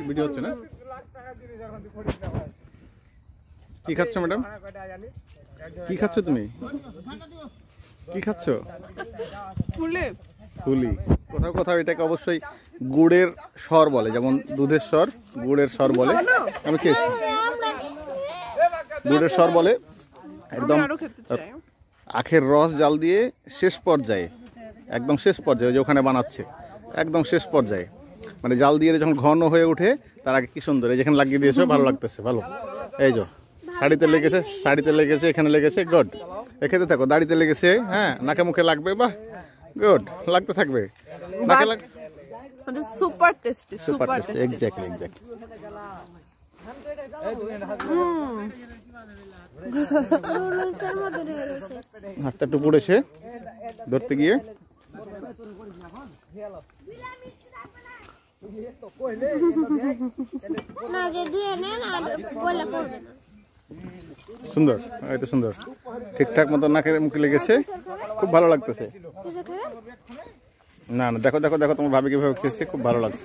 Video হচ্ছে না? কি খাচ্ছ ম্যাডাম? কি খাচ্ছ তুমি? কি খাচ্ছ? ফুলি। কোথাও কোথাও এটাকে অবশ্যই গুড়ের স্বর বলে, যেমন দুধের স্বর গুড়ের স্বর বলে। আমি খেয়েছি, গুড়ের স্বর বলে। একদম আখের রস জাল দিয়ে শেষ পর্যায়ে, একদম শেষ পর্যায়ে যে ওখানে বানাচ্ছে, একদম শেষ পর্যায়ে মানে জাল দিয়ে যখন ঘন হয়ে ওঠে তার আগে কি সুন্দর। এই যেখানে লাগিয়ে দিয়েছো, ভালো লাগতেছে, ভালো। এই যে শাড়িতে লেগেছে, শাড়িতে লেগেছে, এখানে লেগেছে, গুড। খেতে থাকো। দাড়িতে লেগেছে, হ্যাঁ, নাকে মুখে লাগবে, বাহ, গুড, লাগতে থাকবে। নাকে লাগ super tasty, super tasty, exactly exactly. হাতটা একটু পড়েছে ধরতে গিয়ে। সুন্দর, এটা সুন্দর, ঠিকঠাক মতো নাকের মুখে লেগেছে, খুব ভালো লাগতেছে। না না, দেখো দেখো দেখো তোমার ভাবি কিভাবে খেয়েছে, খুব ভালো লাগছে।